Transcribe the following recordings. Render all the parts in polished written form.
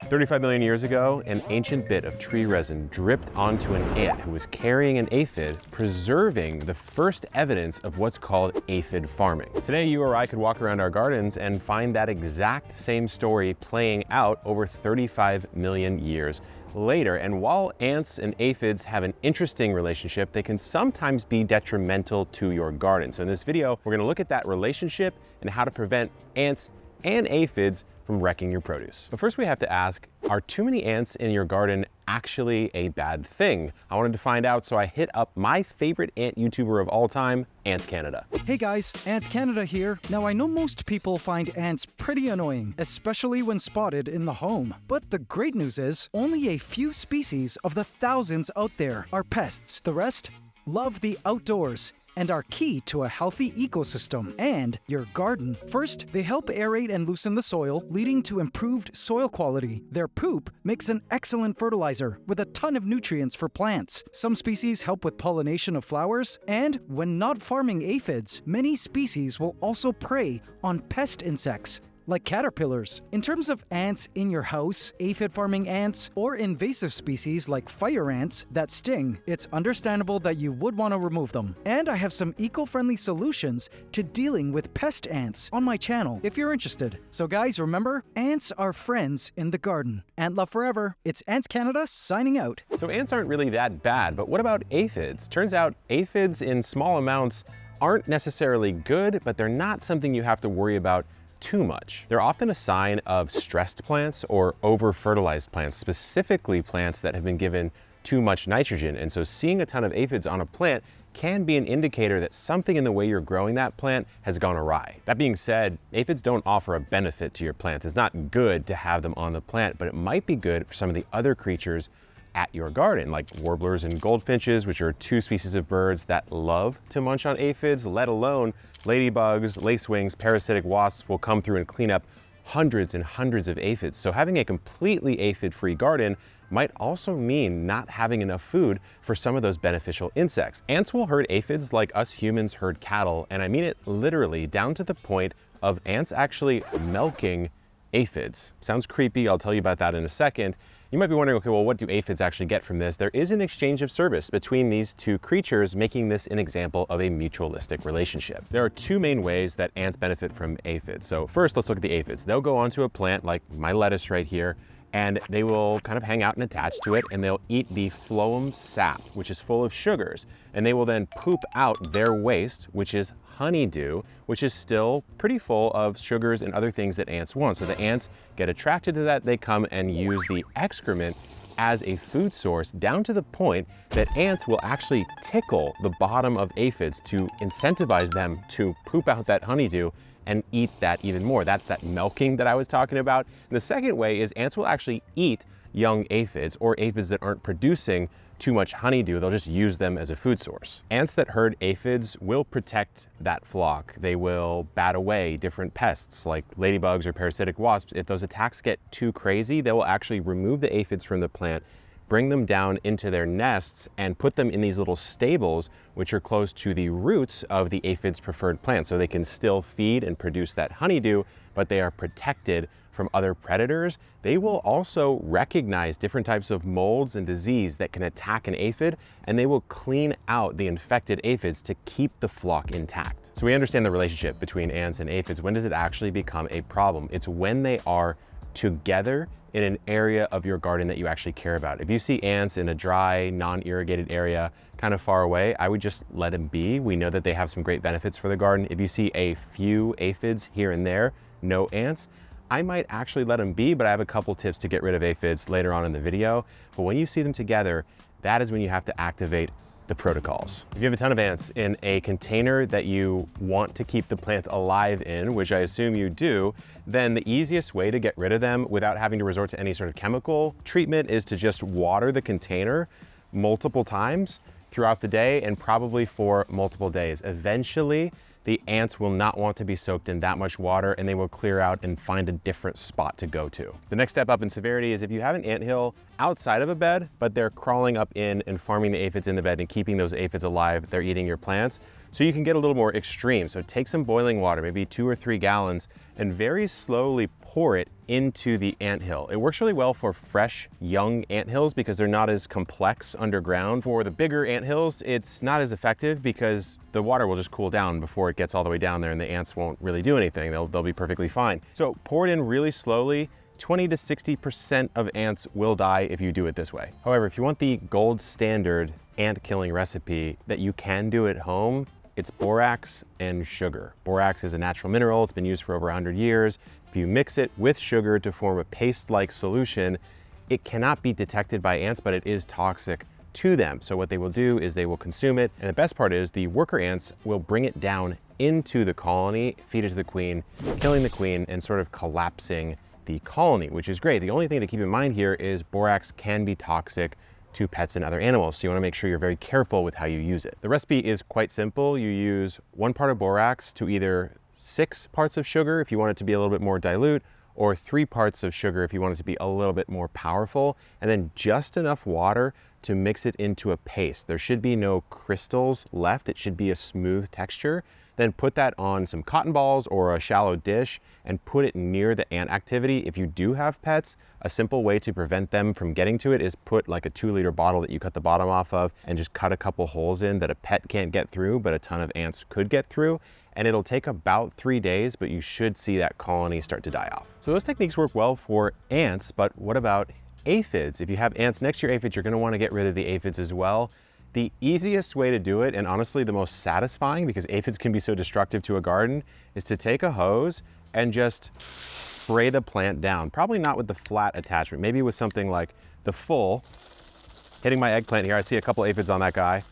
35 million years ago, an ancient bit of tree resin dripped onto an ant who was carrying an aphid, preserving the first evidence of what's called aphid farming. Today, you or I could walk around our gardens and find that exact same story playing out over 35 million years later. And while ants and aphids have an interesting relationship, they can sometimes be detrimental to your garden. So in this video, we're gonna look at that relationship and how to prevent ants and aphids from wrecking your produce. But first we have to ask, are too many ants in your garden actually a bad thing? I wanted to find out, so I hit up my favorite ant YouTuber of all time, Ants Canada. Hey guys, Ants Canada here. Now I know most people find ants pretty annoying, especially when spotted in the home. But the great news is, only a few species of the thousands out there are pests. The rest love the outdoors and are key to a healthy ecosystem and your garden. First, they help aerate and loosen the soil, leading to improved soil quality. Their poop makes an excellent fertilizer with a ton of nutrients for plants. Some species help with pollination of flowers, and when not farming aphids, many species will also prey on pest insects like caterpillars. In terms of ants in your house, aphid farming ants, or invasive species like fire ants that sting, it's understandable that you would want to remove them. And I have some eco-friendly solutions to dealing with pest ants on my channel if you're interested. So guys, remember, ants are friends in the garden. Ant love forever. It's Ants Canada signing out. So ants aren't really that bad, but what about aphids? Turns out aphids in small amounts aren't necessarily good, but they're not something you have to worry about too much. They're often a sign of stressed plants or over-fertilized plants, specifically plants that have been given too much nitrogen. And so seeing a ton of aphids on a plant can be an indicator that something in the way you're growing that plant has gone awry. That being said, aphids don't offer a benefit to your plants. It's not good to have them on the plant, but it might be good for some of the other creatures at your garden, like warblers and goldfinches, which are two species of birds that love to munch on aphids, let alone ladybugs, lacewings, parasitic wasps will come through and clean up hundreds and hundreds of aphids. So having a completely aphid-free garden might also mean not having enough food for some of those beneficial insects. Ants will herd aphids like us humans herd cattle, and I mean it literally, down to the point of ants actually milking aphids. Sounds creepy, I'll tell you about that in a second. You might be wondering, okay, well, what do aphids actually get from this? There is an exchange of service between these two creatures, making this an example of a mutualistic relationship. There are two main ways that ants benefit from aphids. So first, let's look at the aphids. They'll go onto a plant like my lettuce right here, and they will kind of hang out and attach to it, and they'll eat the phloem sap, which is full of sugars, and they will then poop out their waste, which is honeydew, which is still pretty full of sugars and other things that ants want. So the ants get attracted to that, they come and use the excrement as a food source, down to the point that ants will actually tickle the bottom of aphids to incentivize them to poop out that honeydew and eat that even more. That's that milking that I was talking about. And the second way is ants will actually eat young aphids or aphids that aren't producing too much honeydew. They'll just use them as a food source. Ants that herd aphids will protect that flock. They will bat away different pests like ladybugs or parasitic wasps. If those attacks get too crazy, they will actually remove the aphids from the plant, bring them down into their nests, and put them in these little stables, which are close to the roots of the aphid's preferred plant. So they can still feed and produce that honeydew, but they are protected from other predators. They will also recognize different types of molds and disease that can attack an aphid, and they will clean out the infected aphids to keep the flock intact. So we understand the relationship between ants and aphids. When does it actually become a problem? It's when they are together in an area of your garden that you actually care about. If you see ants in a dry, non-irrigated area kind of far away, I would just let them be. We know that they have some great benefits for the garden. If you see a few aphids here and there, no ants, I might actually let them be, but I have a couple tips to get rid of aphids later on in the video. But when you see them together, that is when you have to activate the protocols. If you have a ton of ants in a container that you want to keep the plant alive in, which I assume you do, then the easiest way to get rid of them without having to resort to any sort of chemical treatment is to just water the container multiple times throughout the day and probably for multiple days. Eventually, the ants will not want to be soaked in that much water and they will clear out and find a different spot to go to. The next step up in severity is if you have an anthill outside of a bed, but they're crawling up in and farming the aphids in the bed and keeping those aphids alive, they're eating your plants. So you can get a little more extreme. So take some boiling water, maybe 2 or 3 gallons, and very slowly pour it into the anthill. It works really well for fresh, young anthills because they're not as complex underground. For the bigger anthills, it's not as effective because the water will just cool down before it gets all the way down there and the ants won't really do anything. They'll be perfectly fine. So pour it in really slowly. 20 to 60% of ants will die if you do it this way. However, if you want the gold standard ant killing recipe that you can do at home, it's borax and sugar. Borax is a natural mineral. It's been used for over 100 years. If you mix it with sugar to form a paste-like solution, it cannot be detected by ants, but it is toxic to them. So what they will do is they will consume it. And the best part is the worker ants will bring it down into the colony, feed it to the queen, killing the queen and sort of collapsing the colony, which is great. The only thing to keep in mind here is borax can be toxic to pets and other animals. So you wanna make sure you're very careful with how you use it. The recipe is quite simple. You use 1 part of borax to either 6 parts of sugar if you want it to be a little bit more dilute, or 3 parts of sugar if you want it to be a little bit more powerful, and then just enough water to mix it into a paste. There should be no crystals left. It should be a smooth texture. Then put that on some cotton balls or a shallow dish and put it near the ant activity. If you do have pets, a simple way to prevent them from getting to it is put like a 2-liter bottle that you cut the bottom off of and just cut a couple holes in that a pet can't get through, but a ton of ants could get through. And it'll take about 3 days, but you should see that colony start to die off. So those techniques work well for ants, but what about aphids? If you have ants next to your aphids, you're gonna wanna get rid of the aphids as well. The easiest way to do it, and honestly the most satisfying because aphids can be so destructive to a garden, is to take a hose and just spray the plant down. Probably not with the flat attachment, maybe with something like the full, hitting my eggplant here, I see a couple aphids on that guy,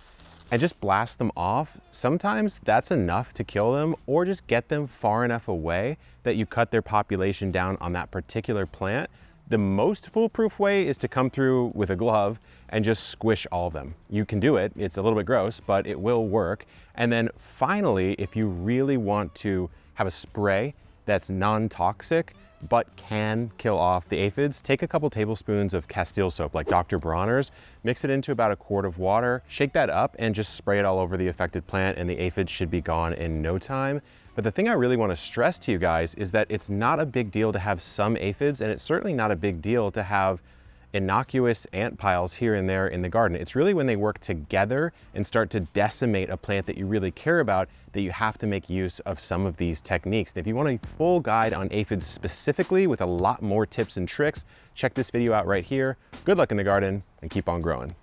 and just blast them off. Sometimes that's enough to kill them, or just get them far enough away that you cut their population down on that particular plant. The most foolproof way is to come through with a glove and just squish all of them. You can do it, it's a little bit gross, but it will work. And then finally, if you really want to have a spray that's non-toxic, but can kill off the aphids, take a couple tablespoons of Castile soap, like Dr. Bronner's, mix it into about a quart of water, shake that up and just spray it all over the affected plant and the aphids should be gone in no time. But the thing I really want to stress to you guys is that it's not a big deal to have some aphids, and it's certainly not a big deal to have innocuous ant piles here and there in the garden. It's really when they work together and start to decimate a plant that you really care about that you have to make use of some of these techniques. And if you want a full guide on aphids specifically with a lot more tips and tricks, check this video out right here. Good luck in the garden and keep on growing.